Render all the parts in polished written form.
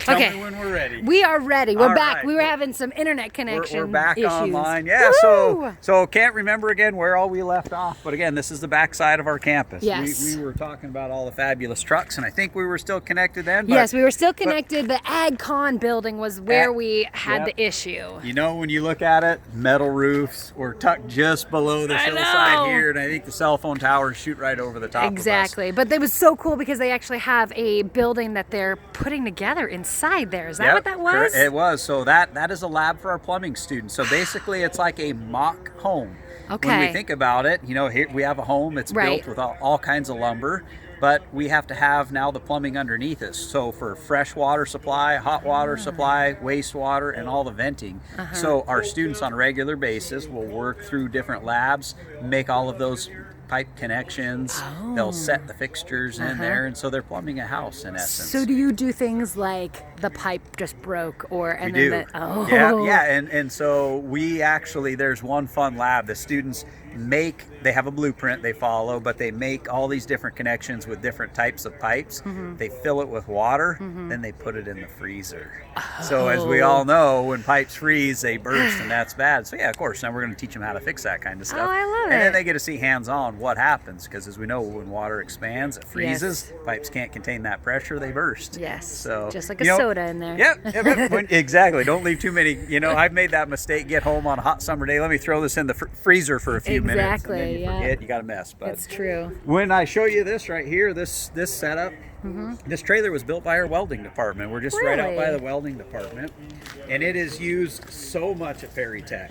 Tell me when we're ready. We are ready. We're back. Right. We were having some internet connection We're back issues. online. Yeah, so can't remember again where all we left off. But again, this is the back side of our campus. Yes. We were talking about all the fabulous trucks, and I think we were still connected then. But, yes, we were still connected. The AgCon building was where we had the issue. You know, when you look at it, metal roofs were tucked just below the hillside here, and I think the cell phone towers shoot right over the top of us. Exactly. But it was so cool because they actually have a building that they're putting together inside there. Is that what that was? It was. So that is a lab for our plumbing students. So basically it's like a mock home. Okay. When we think about it, you know, here we have a home. It's built with all kinds of lumber, but we have to have now the plumbing underneath us. So for fresh water supply, hot water supply, wastewater, and all the venting. So our students on a regular basis will work through different labs, make all of those pipe connections. They'll set the fixtures in there, and so they're plumbing a house in essence. So do you do things like the pipe just broke, or we do. And so we actually, there's one fun lab. The students they have a blueprint they follow, but they make all these different connections with different types of pipes. They fill it with water, then they put it in the freezer. So as we all know, when pipes freeze, they burst, and that's bad. So yeah, of course, now we're going to teach them how to fix that kind of stuff. I love it. And then they get to see hands-on what happens, because as we know, when water expands, it freezes. Pipes can't contain that pressure, they burst. Yes. So just like a soda in there. Yep. Exactly. Don't leave too many. You know, I've made that mistake. Get home on a hot summer day. Let me throw this in the freezer for a few minutes. Exactly. And then you forget. You got a mess. But it's true. When I show you this right here, this setup, this trailer was built by our welding department. We're just right out by the welding department, and it is used so much at PerryTech.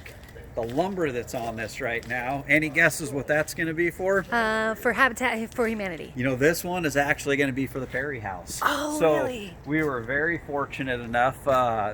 The lumber that's on this right now, any guesses what that's going to be for? For Habitat for Humanity. You know, this one is actually going to be for the Perry House. Oh, so really? We were very fortunate enough.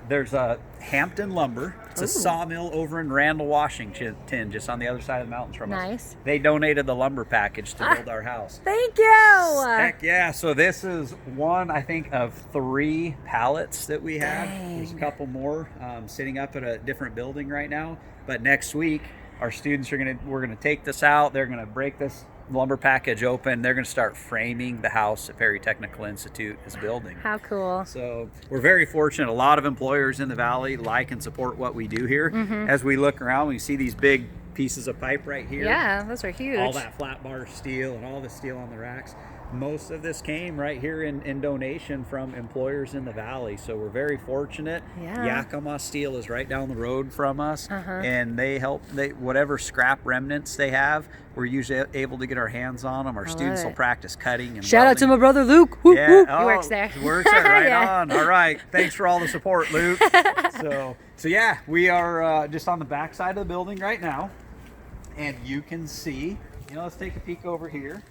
There's a Hampton Lumber. It's a sawmill over in Randall, Washington, just on the other side of the mountains from us. Nice. They donated the lumber package to build our house. Thank you. Heck yeah. So this is one, I think, of 3 pallets that we have. There's a couple more sitting up at a different building right now. But next week, our students we're gonna take this out. They're gonna break this lumber package open. They're gonna start framing the house that Perry Technical Institute is building. How cool. So we're very fortunate. A lot of employers in the Valley like and support what we do here. As we look around, we see these big pieces of pipe right here. Yeah, those are huge. All that flat bar steel and all the steel on the racks. Most of this came right here in donation from employers in the Valley, so we're very fortunate. Yakima Steel is right down the road from us, and they help. Whatever scrap remnants they have, we're usually able to get our hands on them. Our students will practice cutting and shout out to my brother Luke. Whoop, whoop. He works there. Works there, right on. All right, thanks for all the support, Luke. So yeah, we are just on the back side of the building right now, and you can see. Let's take a peek over here.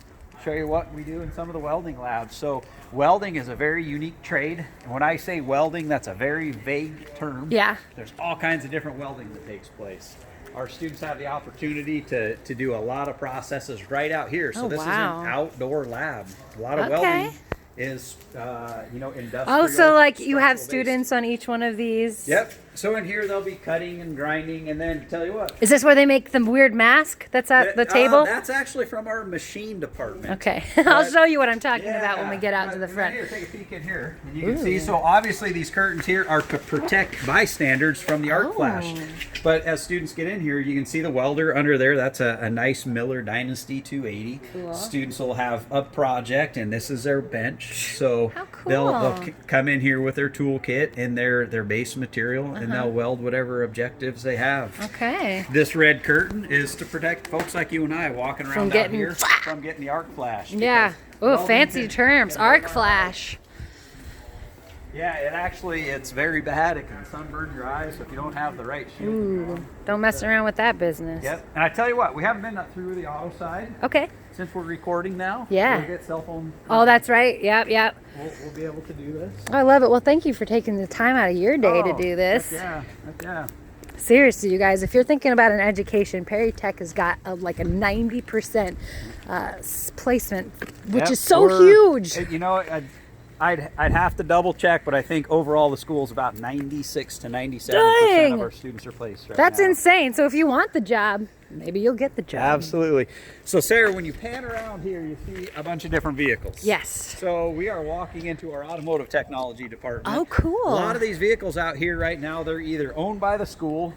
Show you what we do in some of the welding labs. So welding is a very unique trade, and when I say welding, that's a very vague term. There's all kinds of different welding that takes place. Our students have the opportunity to do a lot of processes right out here. So this is an outdoor lab. A lot of welding is industrial. So like you have students on each one of these? Yep. So in here they'll be cutting and grinding, and then tell you what. Is this where they make the weird mask that's at the table? That's actually from our machine department. Okay. I'll show you what I'm talking about when we get out to the front. Here, take a peek in here. And you can see, so obviously these curtains here are to protect bystanders from the arc flash. But as students get in here, you can see the welder under there. That's a nice Miller Dynasty 280. Cool. Students will have a project, and this is their bench. So they'll come in here with their toolkit and their base material, and they'll weld whatever objectives they have. Okay. This red curtain is to protect folks like you and I walking around out here from getting the arc flash. Yeah. Oh, fancy terms. Arc flash. Yeah, it's very bad. It can sunburn your eyes if you don't have the right shield. Ooh, don't mess around with that business. Yep. And I tell you what, we haven't been through the auto side. Okay. Since we're recording now. Yeah. We'll get cell phone. Oh, that's right. Yep. We'll be able to do this. I love it. Well, thank you for taking the time out of your day to do this. Yeah. Seriously, you guys, if you're thinking about an education, PerryTech has got like a 90% placement, which is so huge. I'd have to double check, but I think overall the school's about 96 to 97% Dang. of our students are placed right That's now. insane. So if you want the job, maybe you'll get the job. Absolutely. So Sarah, when you pan around here, you see a bunch of different vehicles. Yes. So we are walking into our automotive technology department. Oh, cool. A lot of these vehicles out here right now, they're either owned by the school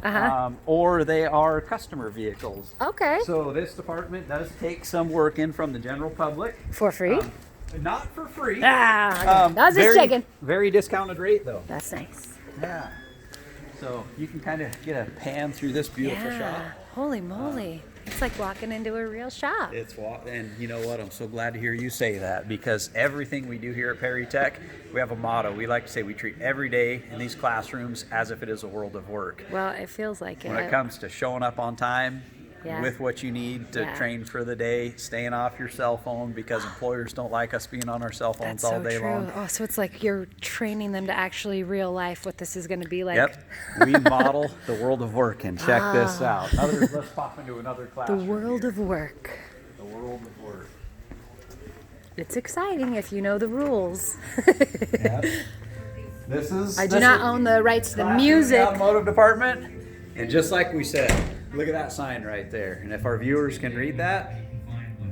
or they are customer vehicles. Okay. So this department does take some work in from the general public. For free? Not for free. I was just checking. Very discounted rate though. That's nice. Yeah. So you can kind of get a pan through this beautiful shop. Holy moly. It's like walking into a real shop. And you know what? I'm so glad to hear you say that, because everything we do here at Perry Tech, we have a motto. We like to say we treat every day in these classrooms as if it is a world of work. Well, it feels like it. When it comes to showing up on time, with what you need to train for the day, staying off your cell phone, because employers don't like us being on our cell phones all day long. Oh, so it's like you're training them to actually real life what this is going to be like. Yep. We model the world of work, and check this out. Let's pop into another class. The world of work. The world of work. It's exciting if you know the rules. Yep. I do not own the rights to the music. The automotive department, and just like we said, look at that sign right there. And if our viewers can read that,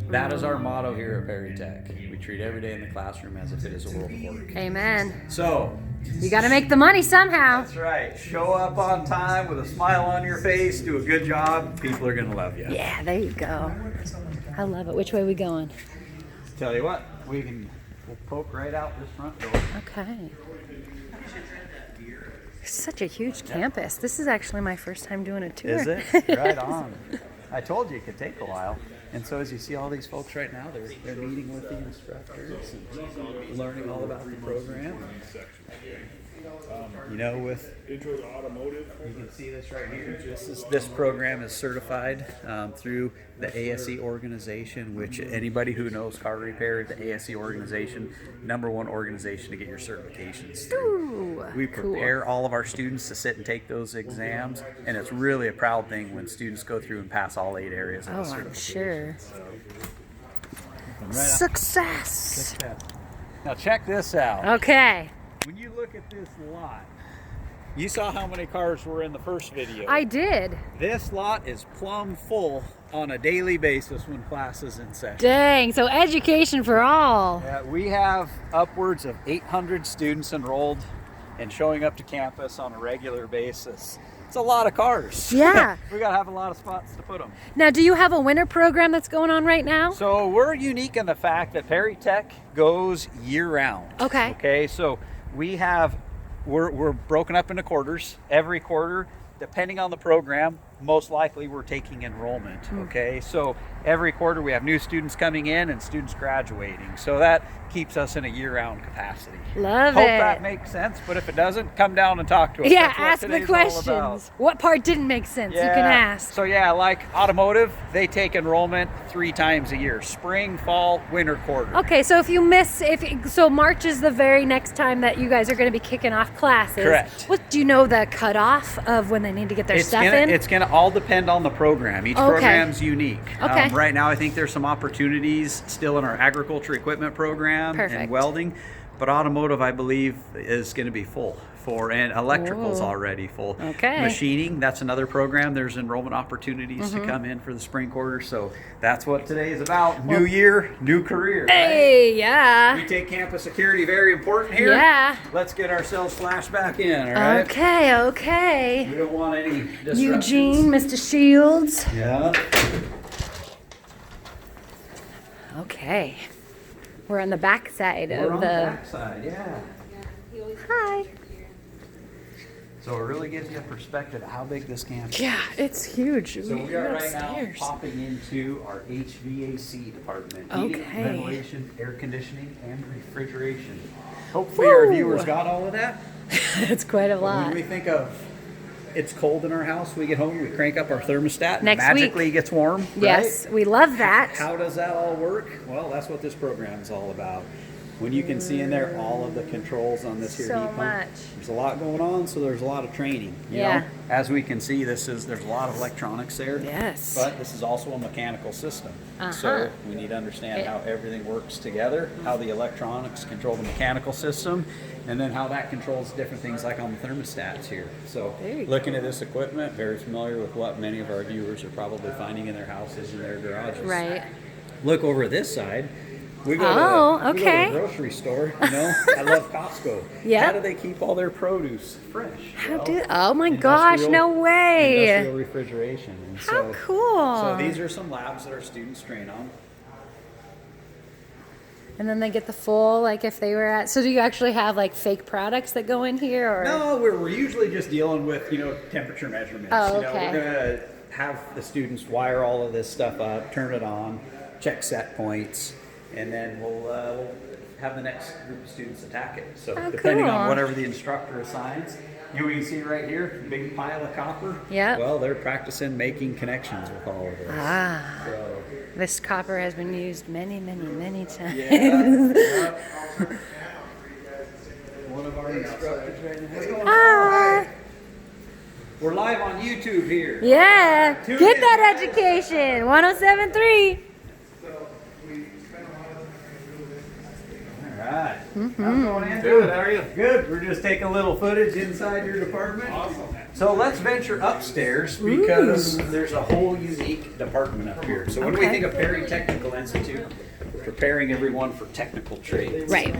that is our motto here at Perry Tech. We treat every day in the classroom as if it is a world of work. Amen. So, you got to make the money somehow. that's right. Show up on time with a smile on your face, do a good job, people are going to love you. Yeah, there you go. I love it. Which way are we going? Tell you what, we'll poke right out this front door. Okay. Such a huge campus. This is actually my first time doing a tour. Is it? Right on. I told you it could take a while. And so as you see all these folks right now, they're meeting with the instructors and learning all about the program. You know, with Intro to Automotive. you can see this right here. This program is certified through the ASE organization, which anybody who knows car repair, the ASE organization, #1 organization to get your certifications through. We prepare all of our students to sit and take those exams, and it's really a proud thing when students go through and pass all 8 areas of the certification. I'm sure. Success. Now check this out. Okay. When you look at this lot, you saw how many cars were in the first video. I did. This lot is plumb full on a daily basis when class is in session. Dang, so education for all. Yeah, we have upwards of 800 students enrolled and showing up to campus on a regular basis. It's a lot of cars. Yeah. We gotta have a lot of spots to put them. Now, do you have a winter program that's going on right now? So we're unique in the fact that Perry Tech goes year round. Okay. Okay, so we're broken up into quarters. Every quarter, depending on the program, most likely we're taking enrollment. Okay, so every quarter we have new students coming in and students graduating. So that keeps us in a year-round capacity. Love Hope it. that makes sense, but if it doesn't, come down and talk to us. Yeah, That's what ask the today's all about. questions. What part didn't make sense? You can ask. So yeah, like Automotive, they take enrollment 3 times a year: spring, fall, winter quarter. Okay, so if you miss, so March is the very next time that you guys are going to be kicking off classes. Correct. What do you know the cutoff of when they need to get their stuff in? It's gonna all depend on the program. Each program's unique. Okay. Right now, I think there's some opportunities still in our agriculture equipment program Perfect. and welding, but Automotive, I believe, is going to be full. And electrical's already full. Okay. Machining, that's another program. There's enrollment opportunities to come in for the spring quarter. So that's what today is about. New year, new career. Hey, right? yeah. We take campus security very important here. Yeah. Let's get ourselves flashed back in, all right? Okay. We don't want any disruptions. Eugene, Mr. Shields. Yeah. Okay. We're on the back side We're of on the... backside, yeah. Hi. So it really gives you a perspective of how big this campus is. Yeah, it's huge. So we are right now upstairs. popping into our HVAC department. Heating, Okay. ventilation, air conditioning, and refrigeration. Hopefully our viewers got all of that. It's quite a When lot. we think of it's cold in our house, we get home, we crank up our thermostat, and Next magically week. gets warm. Yes, right? we love that. How does that all work? Well, that's what this program is all about. when you can see in there all of the controls on this here So heat pump. much. There's a lot going on, so there's a lot of training. You Yeah. know? As we can see, there's a lot of electronics there. Yes. But this is also a mechanical system. Uh-huh. So we need to understand how everything works together, how the electronics control the mechanical system, and then how that controls different things like on the thermostats here. So There you looking at this equipment, very familiar with what many of our viewers are probably finding in their houses and their garages. Right. Look over this side. We go, Oh, we go to okay. the grocery store, you know. I love Costco. Yeah. How do they keep all their produce fresh? Oh my gosh, no way. Industrial refrigeration. And How cool. So these are some labs that our students train on. And then they get the full, like if they were at, so do you actually have like fake products that go in here or? No, we're usually just dealing with, temperature measurements. Oh, You okay. know, we're going to have the students wire all of this stuff up, turn it on, check set points, and then we'll have the next group of students attack it. So depending cool. on whatever the instructor assigns, we can see right here, big pile of copper. Yep. Well, they're practicing making connections with all of this. Ah, So, this copper has been used many, many, many times. yeah. One of our instructors right now. What's going on? Hi. We're live on YouTube here. Yeah, Tune get in, that guys. education, 107.3. All right. How's it going, Andrew? Good. How are you? Good. We're just taking a little footage inside your department. Awesome. So let's venture upstairs because there's a whole unique department up here. So when we Okay. think of Perry Technical Institute, preparing everyone for technical trades. Right.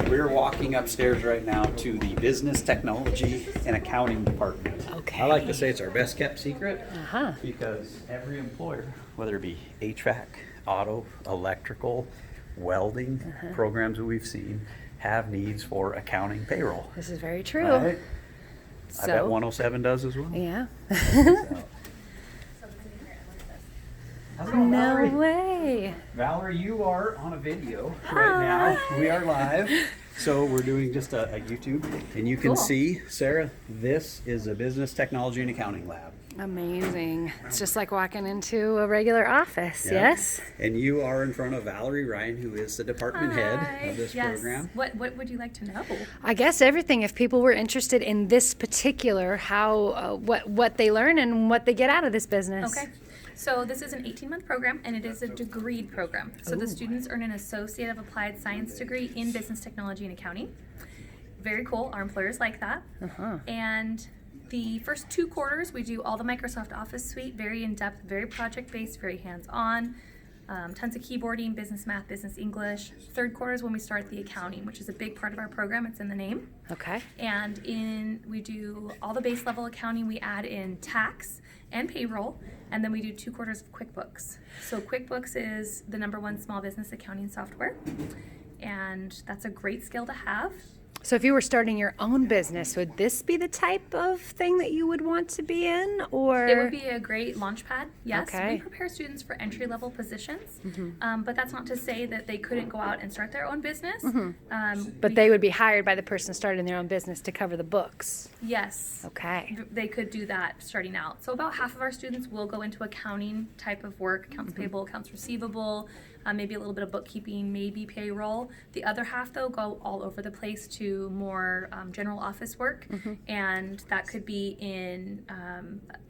We're walking upstairs right now to the Business Technology and Accounting Department. Okay. I like to say it's our best kept secret Uh-huh. because every employer, whether it be HVAC, auto, electrical, welding programs that we've seen, have needs for accounting payroll. This is very true. Right? I bet So, 107 does as well. yeah. How's it going, No Valerie? way. Valerie, you are on a video right now. We are live. So we're doing just a YouTube, and you can Cool. see, Sarah, this is a business technology and accounting lab. Amazing. It's just like walking into a regular office, Yeah. yes? And you are in front of Valerie Ryan, who is the department head of this Yes. program. What would you like to know? I guess everything. If people were interested in this particular, how what they learn and what they get out of this business. Okay. So this is an 18-month program, and it is a degreed program. So the students earn an Associate of Applied Science degree in Business Technology and Accounting. Very cool. Our employers like that. Uh-huh. And the first 2 quarters, we do all the Microsoft Office suite, very in-depth, very project-based, very hands-on. Tons of keyboarding, business math, business English. 3rd quarter is when we start the accounting, which is a big part of our program. It's in the name. Okay. And we do all the base level accounting. We add in tax and payroll, and then we do 2 quarters of QuickBooks. So QuickBooks is the #1 small business accounting software, and that's a great skill to have. So if you were starting your own business, would this be the type of thing that you would want to be in, or? It would be a great launch pad. Yes, Okay. we prepare students for entry level positions, but that's not to say that they couldn't go out and start their own business. But they would be hired by the person starting their own business to cover the books. Yes. Okay. They could do that starting out. So about half of our students will go into accounting type of work, accounts payable, accounts receivable, maybe a little bit of bookkeeping, maybe payroll. The other half, though, go all over the place to more general office work, and that could be in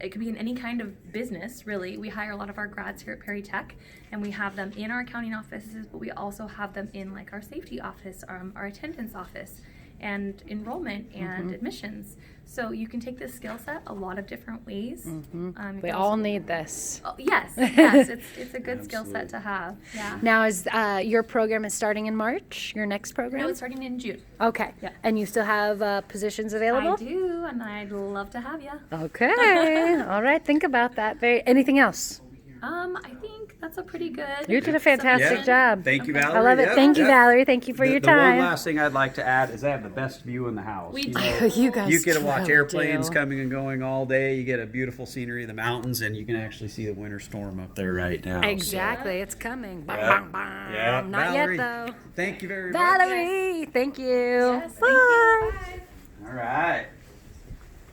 it could be in any kind of business. Really, we hire a lot of our grads here at Perry Tech, and we have them in our accounting offices, but we also have them in like our safety office, our attendance office, and enrollment and admissions. So you can take this skill set a lot of different ways. You We can all also- need this. Oh, yes, yes, it's a good skill set to have. Yeah. Now, is your program is starting in March? Your next program? No, it's starting in June. Okay. Yeah. And you still have positions available? I do, and I'd love to have you. Okay. All right. Think about that. Anything else? I think that's a pretty good. You did a fantastic summation. job. Thank you, Okay. Valerie. I love it. Yep, Thank you, yep. Valerie. Thank you for your The time. one last thing I'd like to add is they have the best view in the house. We You do. know, You guys you get to watch truly airplanes do. coming and going all day. You get a beautiful scenery of the mountains, and you can actually see the winter storm up there right now. Exactly. It's coming. Bang, Yeah. bang, bang. Yeah. Not Valerie, yet, though. Thank you very much. Valerie, thank you. Yes, Bye. thank you. Bye. All right.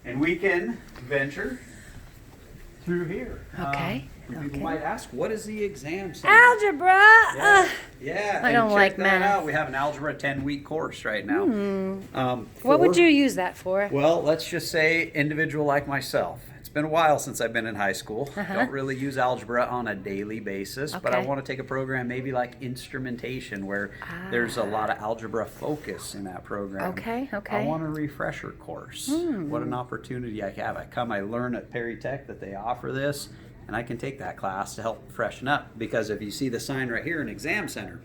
And we can venture through here. Okay. People might ask, what is the exam center? Algebra. Yeah, I don't like math. Out. We have an algebra 10-week course right now. What would you use that for? Well, let's just say individual like myself. It's been a while since I've been in high school. Don't really use algebra on a daily basis, but I want to take a program maybe like instrumentation where there's a lot of algebra focus in that program. I want a refresher course. What an opportunity I have. I learn at perrytech that they offer this, and I can take that class to help freshen up, because if you see the sign right here, an exam center.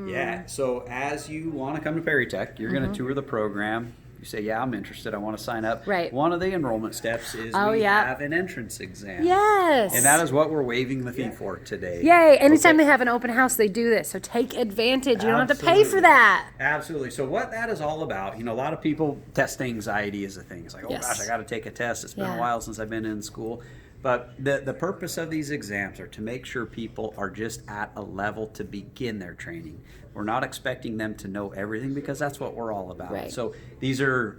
Yeah, so as you want to come to perrytech, you're going to tour the program. You say, yeah, I'm interested. I want to sign up. Right. One of the enrollment steps is we have an entrance exam. Yes. And that is what we're waiving the fee for today. Yay. Anytime they have an open house, they do this. So take advantage. You don't have to pay for that. Absolutely. So what that is all about, a lot of people test anxiety as a thing. It's like, oh gosh, I got to take a test. It's been a while since I've been in school. But the purpose of these exams are to make sure people are just at a level to begin their training. We're not expecting them to know everything, because that's what we're all about. Right. So these are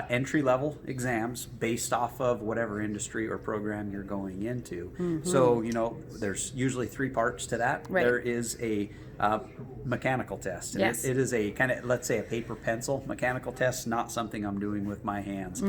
entry-level exams based off of whatever industry or program you're going into. So, there's usually 3 parts to that. Right. There is a mechanical test. And it is a kind of, let's say, a paper pencil mechanical test, not something I'm doing with my hands.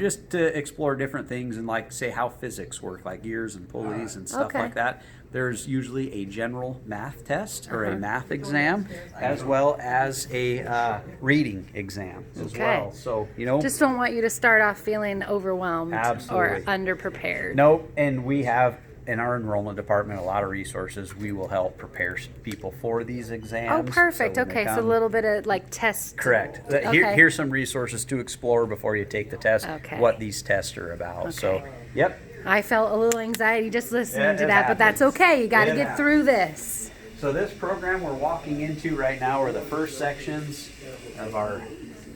Just to explore different things and like say how physics work, like gears and pulleys and stuff like that. There's usually a general math test or a math exam, as well as a reading exam as well. So, just don't want you to start off feeling overwhelmed or Absolutely. underprepared. Nope. And we have in our enrollment department a lot of resources. We will help prepare people for these exams. Oh, perfect. So when they So a come- little bit of like test. Correct. Here's some resources to explore before you take the test, what these tests are about. So, yep. I felt a little anxiety just listening to It that, but that's happens. okay. You got to It get through this. So this program we're walking into right now are the first sections of our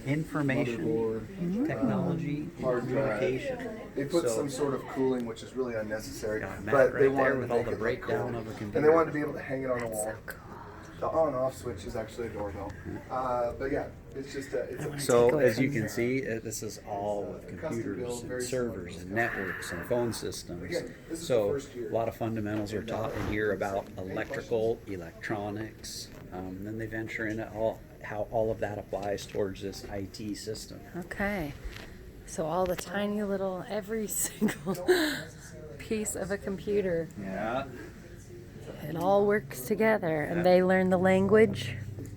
information technology communication. They put some sort of cooling, which is really unnecessary, Got a map but they right there wanted with to all make the it look breakdown cool. of a computer. And they wanted to be able to hang it on the wall. The on-off switch is actually a doorbell. But yeah, it's just So as you can see, this is all with computers and servers and networks and phone systems. So a lot of fundamentals are taught in here about electrical, electronics. Then they venture into how all of that applies towards this IT system. Okay. So all the tiny little, every single piece of a computer, Yeah. it all works together, and they learn the language.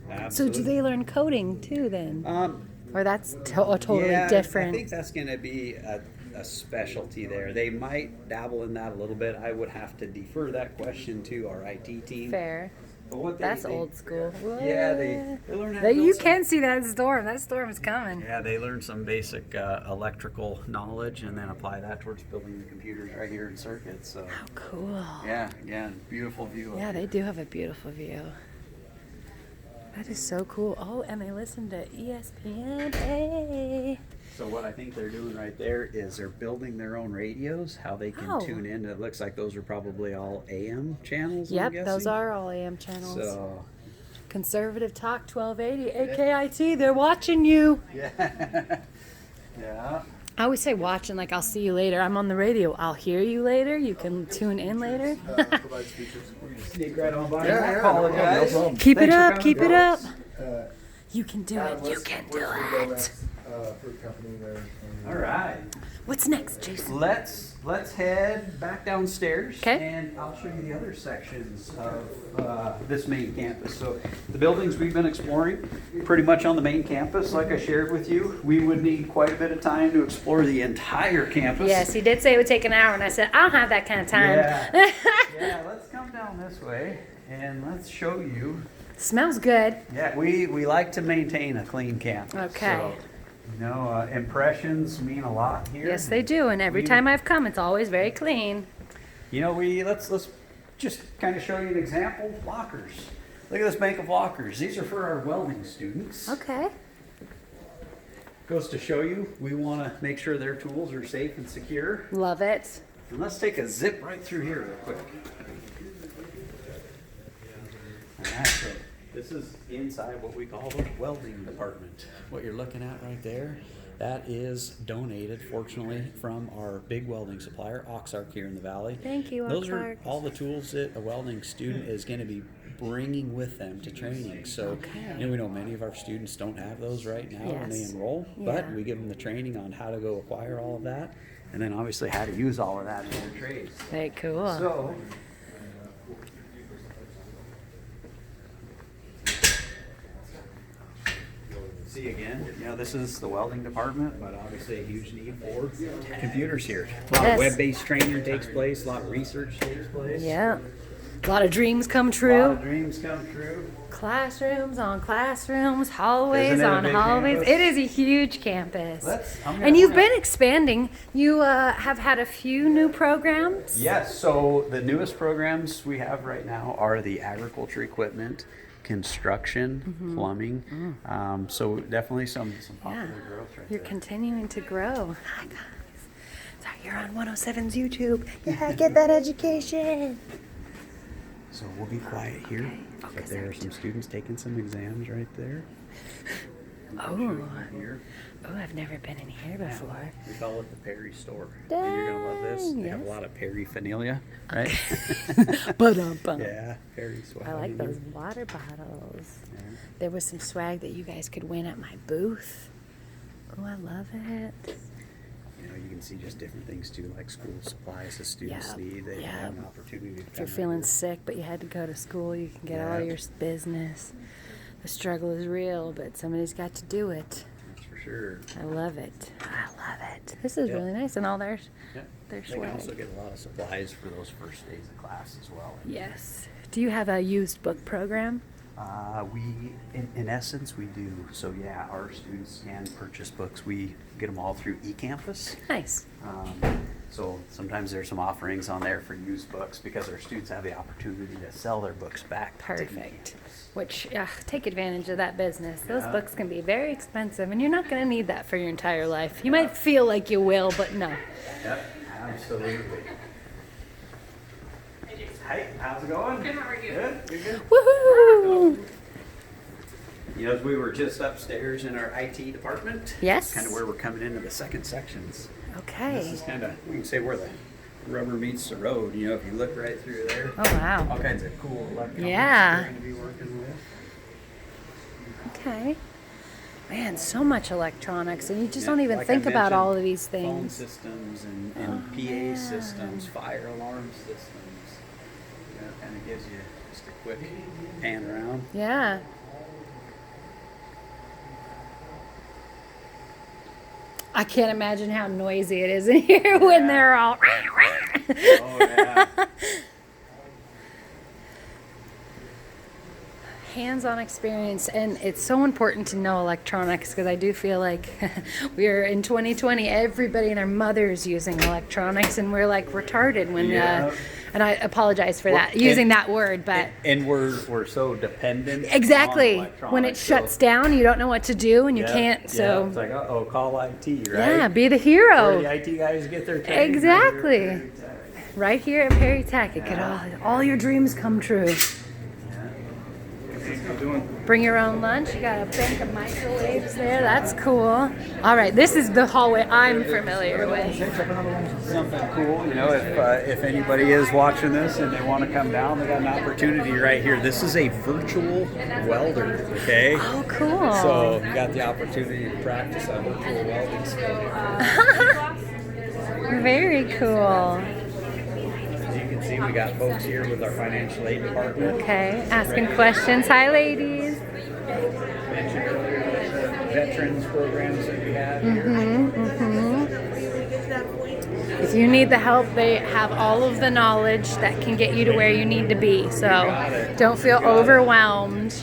Absolutely. So do they learn coding too then? Or that's totally different? I think that's going to be a specialty there. They might dabble in that a little bit. I would have to defer that question to our IT team. Fair. But what That's old school. Yeah, they learn how to You build some- can see that storm. That storm is coming. Yeah, they learn some basic electrical knowledge and then apply that towards building the computers right here in circuits. So How cool. yeah, beautiful view. Yeah, they do have a beautiful view. That is so cool. Oh, and they listen to ESPN. Hey. So what I think they're doing right there is they're building their own radios, how they can Oh. tune in. It looks like those are probably all AM channels. I'm Yep, guessing. those are all AM channels. So Conservative Talk 1280, AKIT, they're watching you. yeah, yeah. I always say watching, like I'll see you later. I'm on the radio. I'll hear you later. You can tune in later. provides features. Sneak right on by. Yeah, I yeah, apologize. no problem. Keep it Thanks for up, coming. keep it up. Uh, You can do it, you can do it. Fruit company there. All right. What's next, Jason? Let's head back downstairs, 'Kay. and I'll show you the other sections of this main campus. So the buildings we've been exploring, pretty much on the main campus, like I shared with you. We would need quite a bit of time to explore the entire campus. Yes, he did say it would take an hour, and I said, I don't have that kind of time. Yeah. Yeah, let's come down this way, and let's show you. Smells good. Yeah, we like to maintain a clean campus. Okay. So, impressions mean a lot here. Yes, they do, and every We- time I've come, it's always very clean. Let's just kind of show you an example. Lockers. Look at this bank of lockers. These are for our welding students. Okay. Goes to show you, we want to make sure their tools are safe and secure. Love it. And let's take a zip right through here real quick. And that's it. This is inside what we call the welding department. What you're looking at right there, that is donated, fortunately, from our big welding supplier, Oxark, here in the valley. Thank you, Those are Oxark. all the tools that a welding student is going to be bringing with them to training. So, we know many of our students don't have those right now when they Yes. enroll, Yeah. but we give them the training on how to go acquire all of that, and then obviously how to use all of that in their trades. Very cool. So, see again, this is the welding department, but obviously a huge need for computers here. A lot Yes. of web-based training takes place, a lot of research takes place. Yeah. A lot of dreams come A lot true. of dreams come true. Classrooms on classrooms, hallways Isn't it a on big hallways. campus? It is a huge campus. I'm And you've gonna- been expanding. You have had a few new programs. Yes, so the newest programs we have right now are the agriculture equipment, construction, plumbing. So definitely some popular growth right You're there. continuing to grow. Hi, guys. So you're on 107's YouTube. Yeah, get that education. So we'll be quiet here, but there are some students taking some exams right there. Oh. Here. Oh, I've never been in here before. We call it the Perry store. And you're gonna love this. They have a Yes. lot of paraphernalia, right? Ba-dum-bum. Yeah, Perry swag. I like those water bottles. Yeah. There was some swag that you guys could win at my booth. Oh, I love it. You can see just different things too, like school supplies the students Yep, need. They yep. have an opportunity to If you're come feeling right sick but you had to go to school, you can get all Yeah. your business. The struggle is real, but somebody's got to do it. here. That's for sure. I love it. I love it. This is Yep. really nice, and all their Yeah. Their They can swag. also get a lot of supplies for those first days of class as well. Yes. Do you have a used book program? In essence, we do. So yeah, our students can purchase books. We get them all through eCampus. Nice. So sometimes there's some offerings on there for used books because our students have the opportunity to sell their books back. to Perfect. eCampus. Which, take advantage of that business. Those Yeah. books can be very expensive, and you're not going to need that for your entire life. You might feel like you will, but no. Yep, absolutely. Hey, how's it going? Good, how are you? Good. Woohoo! As we were just upstairs in our IT department. Yes. Kind of where we're coming into the second sections. This Okay. is kind of, we can say where the rubber meets the road. If you look right through there. Oh, wow. All kinds of cool electronics Yeah. we're going to be working with. Okay. Man, so much electronics, and you just Yeah, don't even like I think about mentioned, all of these Phone things. systems and PA systems, fire alarm systems. Kind of gives you just a quick pan around. Yeah. I can't imagine how noisy it is in here when Yeah. they're all. Oh, yeah. Hands-on experience, and it's so important to know electronics because I do feel like we are in 2020. Everybody and their mother's using electronics, and we're like retarded when. Yeah. And I apologize for that Well, using and- that word, but And we're so dependent. exactly on when it electronics, shuts so- down, you don't know what to do, and you Yeah, can't. yeah, So it's like, call IT, right? yeah, be the Where hero. the IT guys get their training. Exactly. Right here at PerryTech, it could all your dreams come true. Bring your own lunch. You got a bank of microwaves there. That's cool. All right, this is the hallway I'm familiar with. Something cool, if anybody is watching this and they want to come down, they got an opportunity right here. This is a virtual welder, okay? Oh, cool. So you got the opportunity to practice a virtual welding skill. Very cool. As you can see, we got folks here with our financial aid department. Okay, asking questions. Hi, ladies. Mentioned earlier the veterans programs that we have here. If you need the help, they have all of the knowledge that can get you to where you need to be. So got it. don't feel overwhelmed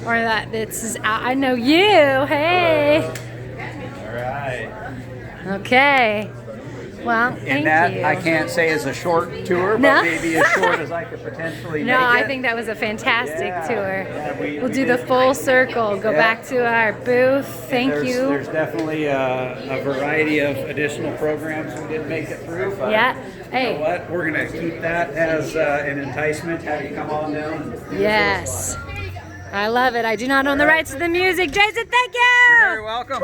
or that this is, I know you. Hey. All right. Okay. Well, thank And that you. I can't say is a short tour, but No. maybe as short as I could potentially No, make I it. think that was a fantastic Yeah. tour. Yeah, we We'll do the did. full circle. Go Yeah. back to our booth. Thank there's, you. There's definitely a variety of additional programs we didn't make it through. But Yeah. You Hey. know what? We're going to keep that as an enticement. Have you come on down. And Yes. I love it. I do not own the rights to the music. Jason, thank you. You're very welcome.